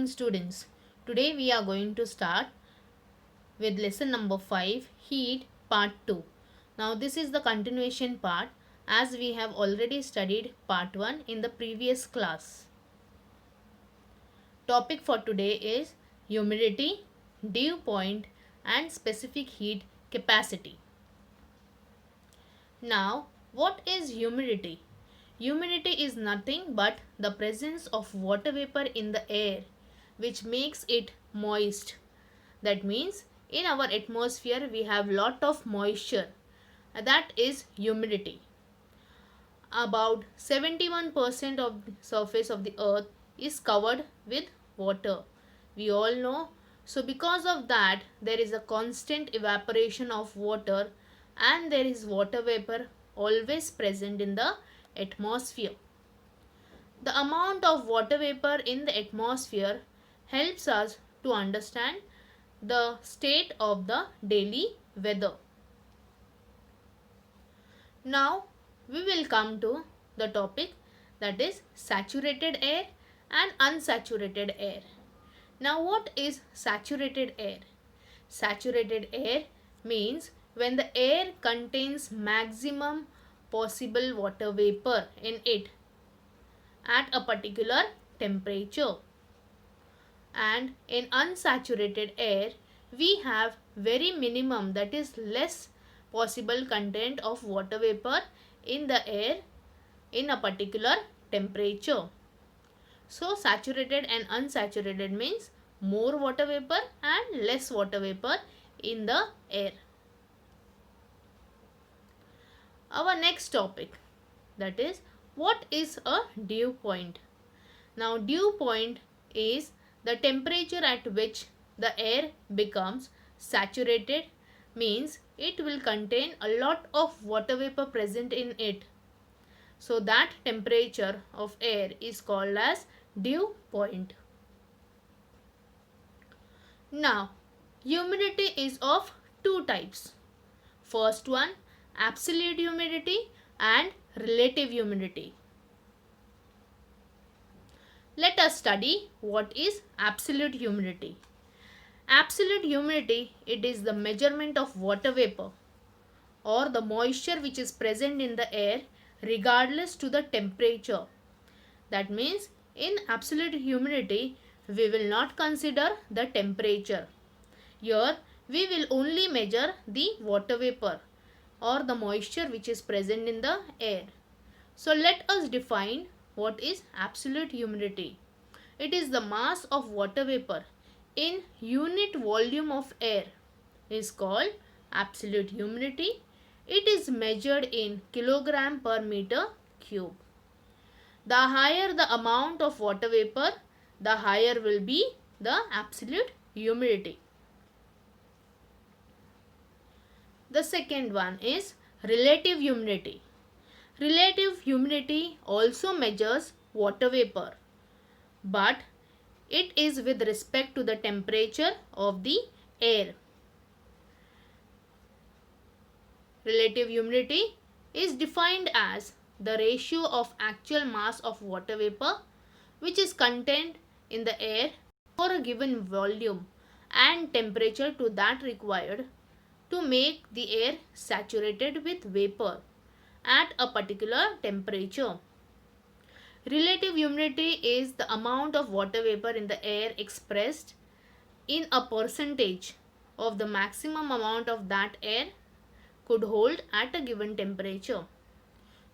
morning, students. Today we are going to start with lesson number 5, Heat Part 2. Now this is the continuation part as we have already studied Part 1 in the previous class. Topic for today is humidity, dew point and specific heat capacity. Now, what is humidity? Humidity is nothing but the presence of water vapor in the air which makes it moist. That means in our atmosphere we have lot of moisture. That is humidity. About 71% of the surface of the earth is covered with water. We all know. So because of that there is a constant evaporation of water and there is water vapor always present in the atmosphere. The amount of water vapor in the atmosphere helps us to understand the state of the daily weather. Now we will come to the topic, that is saturated air and unsaturated air. Now what is saturated air? Saturated air means when the air contains maximum possible water vapor in it at a particular temperature. And in unsaturated air we have very minimum, that is less possible content of water vapor in the air in a particular temperature. So saturated and unsaturated means more water vapor and less water vapor in the air. Our next topic, that is what is a dew point. Now dew point is the temperature at which the air becomes saturated, means it will contain a lot of water vapor present in it. So that temperature of air is called as dew point. Now humidity is of two types. First one, absolute humidity and relative humidity. Let us study what is absolute humidity. Absolute humidity, it is the measurement of water vapor or the moisture which is present in the air regardless to the temperature. That means in absolute humidity we will not consider the temperature. Here we will only measure the water vapor or the moisture which is present in the air. So let us define what is absolute humidity. It is the mass of water vapor in unit volume of air is called absolute humidity. It is measured in kilogram per meter cube. The higher the amount of water vapor, the higher will be the absolute humidity. The second one is relative humidity. Relative humidity also measures water vapor, but it is with respect to the temperature of the air. Relative humidity is defined as the ratio of actual mass of water vapor which is contained in the air for a given volume and temperature to that required to make the air saturated with vapor at a particular temperature. Relative humidity is the amount of water vapor in the air expressed in a percentage of the maximum amount of that air could hold at a given temperature.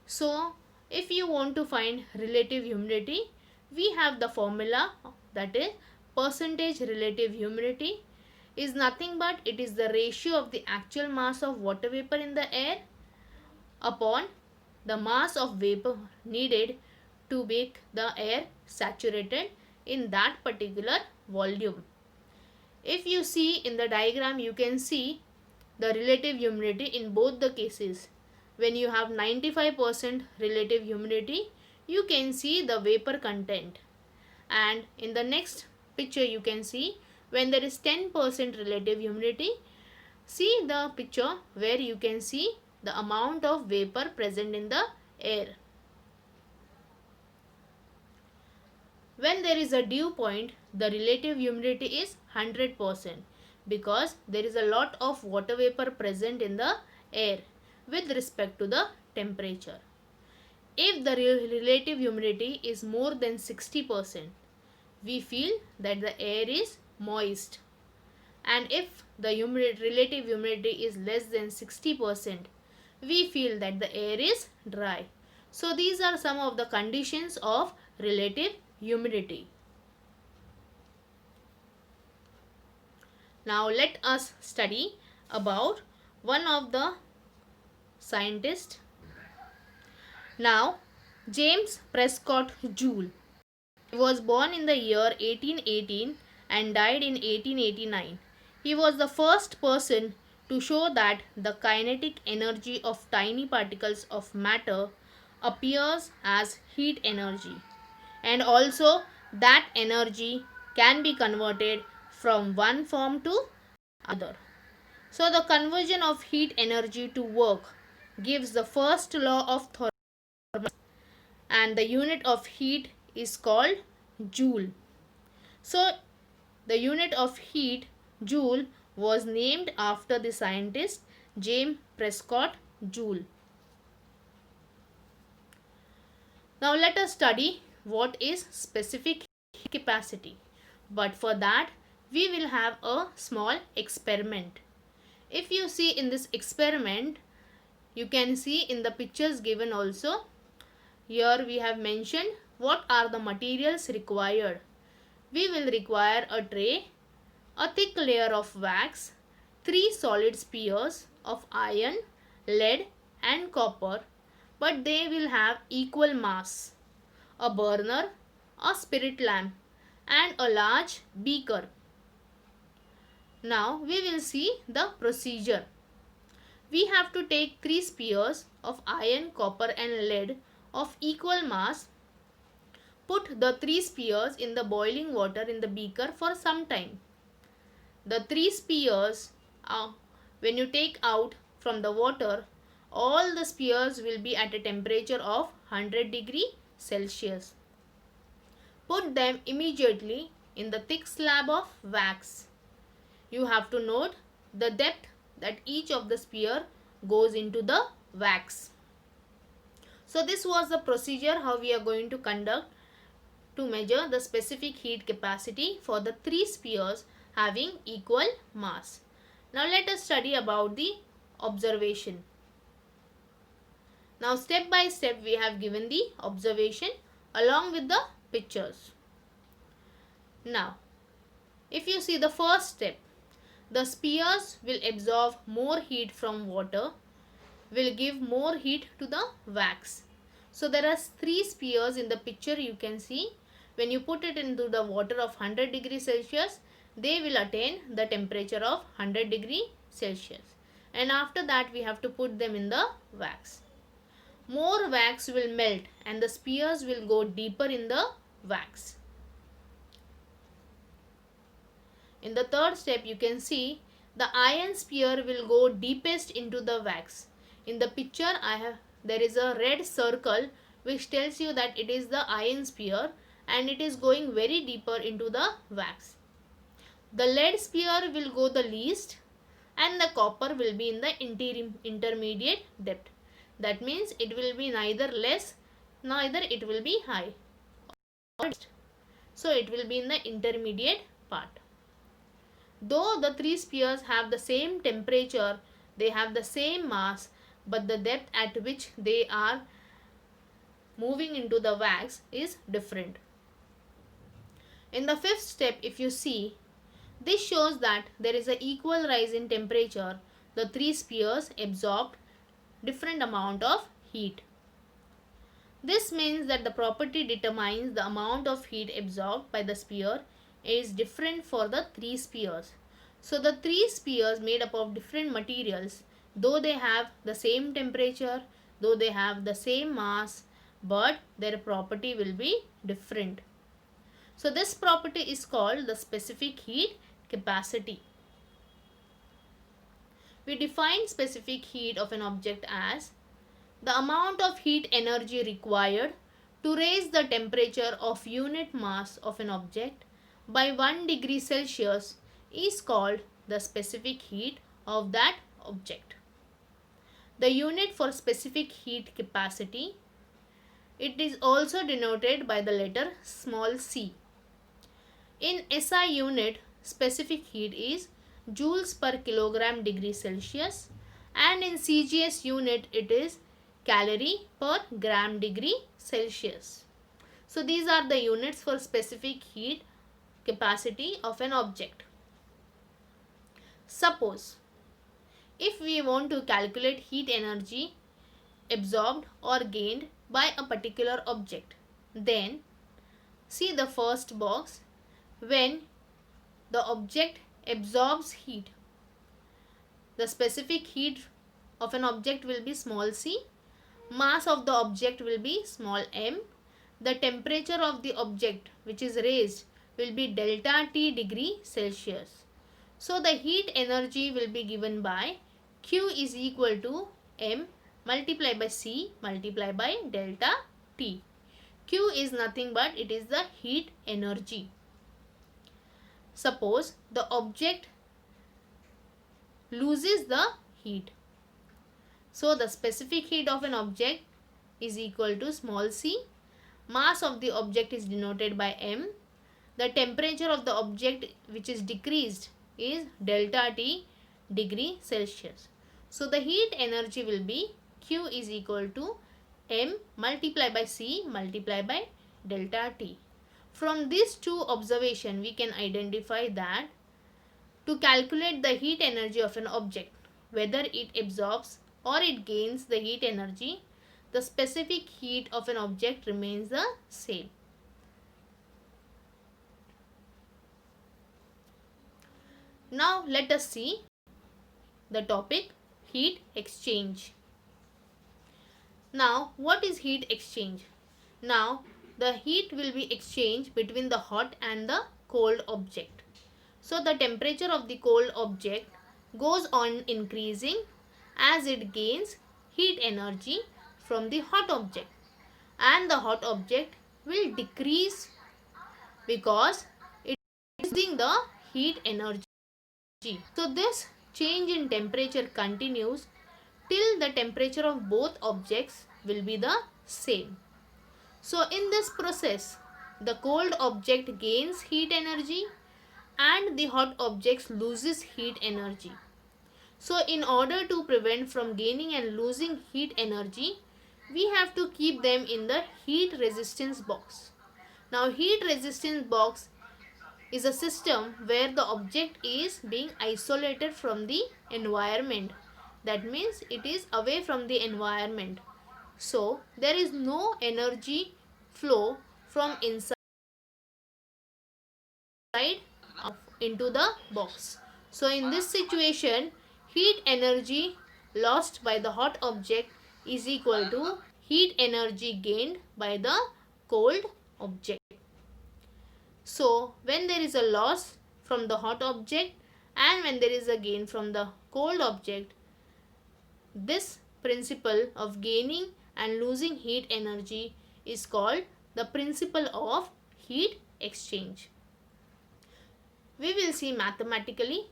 So if you want to find relative humidity, we have the formula, that is percentage relative humidity is nothing but it is the ratio of the actual mass of water vapor in the air upon the mass of vapor needed to make the air saturated in that particular volume. If you see in the diagram, you can see the relative humidity in both the cases. When you have 95% relative humidity, you can see the vapor content, and in the next picture you can see when there is 10% relative humidity. See the picture where you can see the amount of vapor present in the air. When there is a dew point, the relative humidity is 100% because there is a lot of water vapor present in the air with respect to the temperature. If the relative humidity is more than 60%, we feel that the air is moist. And if the relative humidity is less than 60%, we feel that the air is dry. So these are some of the conditions of relative humidity. Now let us study about one of the scientists. Now, James Prescott Joule. He was born in the year 1818 and died in 1889. He was the first person to show that the kinetic energy of tiny particles of matter appears as heat energy, and also that energy can be converted from one form to another. So the conversion of heat energy to work gives the first law of thermodynamics, and the unit of heat is called joule. So the unit of heat, joule, was named after the scientist James Prescott Joule. Now let us study what is specific heat capacity. But for that, we will have a small experiment. If you see in this experiment, you can see in the pictures given also, here we have mentioned what are the materials required. We will require a tray, a thick layer of wax, 3 solid spheres of iron, lead and copper, but they will have equal mass, a burner, a spirit lamp and a large beaker. Now we will see the procedure. We have to take 3 spheres of iron, copper and lead of equal mass. Put the 3 spheres in the boiling water in the beaker for some time. The 3 spheres, when you take out from the water, all the spheres will be at a temperature of 100 degree Celsius. Put them immediately in the thick slab of wax. You have to note the depth that each of the sphere goes into the wax. So this was the procedure how we are going to conduct to measure the specific heat capacity for the 3 spheres having equal mass. Now let us study about the observation. Now step by step we have given the observation along with the pictures. Now if you see the first step, the spheres will absorb more heat from water, will give more heat to the wax. So there are 3 spheres in the picture you can see. When you put it into the water of 100 degrees Celsius, they will attain the temperature of 100 degrees Celsius. And after that we have to put them in the wax. More wax will melt and the spheres will go deeper in the wax. In the third step you can see the iron sphere will go deepest into the wax. In the picture there is a red circle which tells you that it is the iron sphere and it is going very deeper into the wax. The lead sphere will go the least and the copper will be in the intermediate depth. That means it will be neither less neither it will be high. So it will be in the intermediate part. Though the 3 spheres have the same temperature, they have the same mass, but the depth at which they are moving into the wax is different. In the fifth step, if you see, this shows that there is an equal rise in temperature. The 3 spheres absorbed different amount of heat. This means that the property determines the amount of heat absorbed by the sphere is different for the 3 spheres. So the 3 spheres made up of different materials, though they have the same temperature, though they have the same mass, but their property will be different. So this property is called the specific heat capacity. We define specific heat of an object as the amount of heat energy required to raise the temperature of unit mass of an object by 1 degree Celsius is called the specific heat of that object. The unit for specific heat capacity, it is also denoted by the letter small c. In SI unit, specific heat is joules per kilogram degree Celsius, and in CGS unit it is calorie per gram degree Celsius. So these are the units for specific heat capacity of an object. Suppose if we want to calculate heat energy absorbed or gained by a particular object, then see the first box. When the object absorbs heat, the specific heat of an object will be small c, mass of the object will be small m, the temperature of the object which is raised will be delta T degree Celsius. So the heat energy will be given by Q is equal to m multiplied by c multiplied by delta T. Q is nothing but it is the heat energy. Suppose the object loses the heat. So the specific heat of an object is equal to small c. Mass of the object is denoted by m. The temperature of the object which is decreased is delta T degree Celsius. So the heat energy will be Q is equal to m multiplied by c multiplied by delta T. From these two observations, we can identify that to calculate the heat energy of an object, whether it absorbs or it gains the heat energy, the specific heat of an object remains the same. Now let us see the topic heat exchange. Now what is heat exchange? Now the heat will be exchanged between the hot and the cold object. So the temperature of the cold object goes on increasing as it gains heat energy from the hot object, and the hot object will decrease because it is losing the heat energy. So this change in temperature continues till the temperature of both objects will be the same. So in this process, the cold object gains heat energy and the hot object loses heat energy. So in order to prevent from gaining and losing heat energy, we have to keep them in the heat resistance box. Now heat resistance box is a system where the object is being isolated from the environment. That means it is away from the environment. So there is no energy flow from inside into the box. So in this situation, heat energy lost by the hot object is equal to heat energy gained by the cold object. So when there is a loss from the hot object and when there is a gain from the cold object, this principle of gaining and losing heat energy is called the principle of heat exchange. We will see mathematically.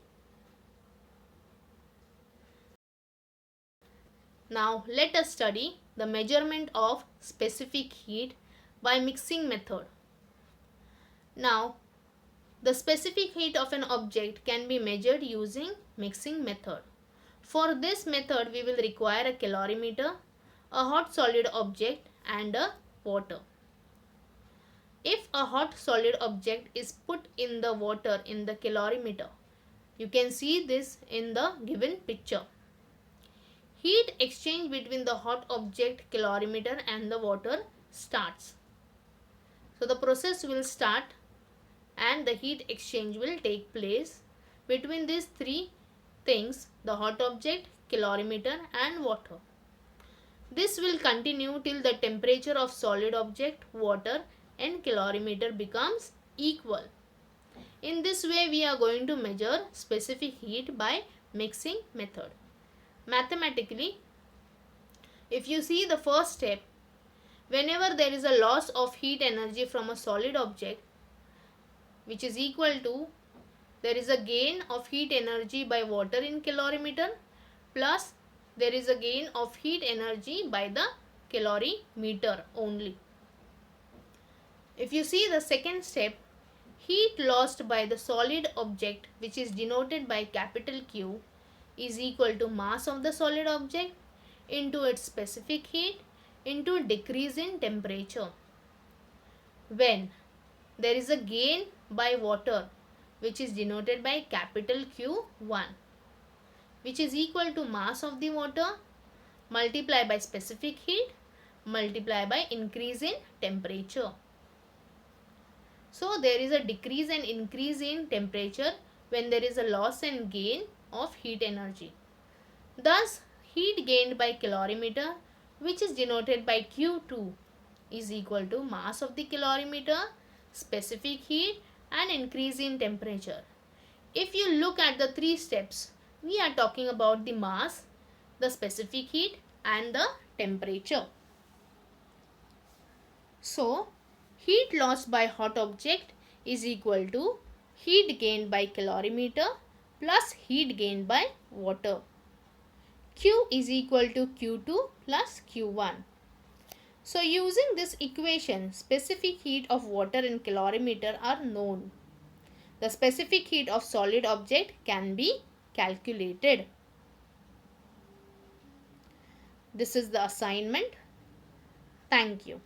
Now let us study the measurement of specific heat by mixing method. Now the specific heat of an object can be measured using mixing method. For this method, we will require a calorimeter, a hot solid object and a water. If a hot solid object is put in the water in the calorimeter, you can see this in the given picture. Heat exchange between the hot object calorimeter and the water starts. So the process will start and the heat exchange will take place between these three things: the hot object, calorimeter and water. This will continue till the temperature of solid object, water and calorimeter becomes equal. In this way we are going to measure specific heat by mixing method. Mathematically, if you see the first step, whenever there is a loss of heat energy from a solid object, which is equal to, there is a gain of heat energy by water in calorimeter plus there is a gain of heat energy by the calorimeter only. If you see the second step, heat lost by the solid object, which is denoted by capital Q, is equal to mass of the solid object into its specific heat into decrease in temperature. When there is a gain by water, which is denoted by capital Q1, which is equal to mass of the water multiplied by specific heat multiplied by increase in temperature. So there is a decrease and increase in temperature when there is a loss and gain of heat energy. Thus, heat gained by calorimeter, which is denoted by Q2, is equal to mass of the calorimeter, specific heat and increase in temperature. If you look at the three steps, we are talking about the mass, the specific heat and the temperature. So, heat lost by hot object is equal to heat gained by calorimeter plus heat gained by water. Q is equal to Q2 plus Q1. So, using this equation, specific heat of water and calorimeter are known. The specific heat of solid object can be calculated. This is the assignment. Thank you.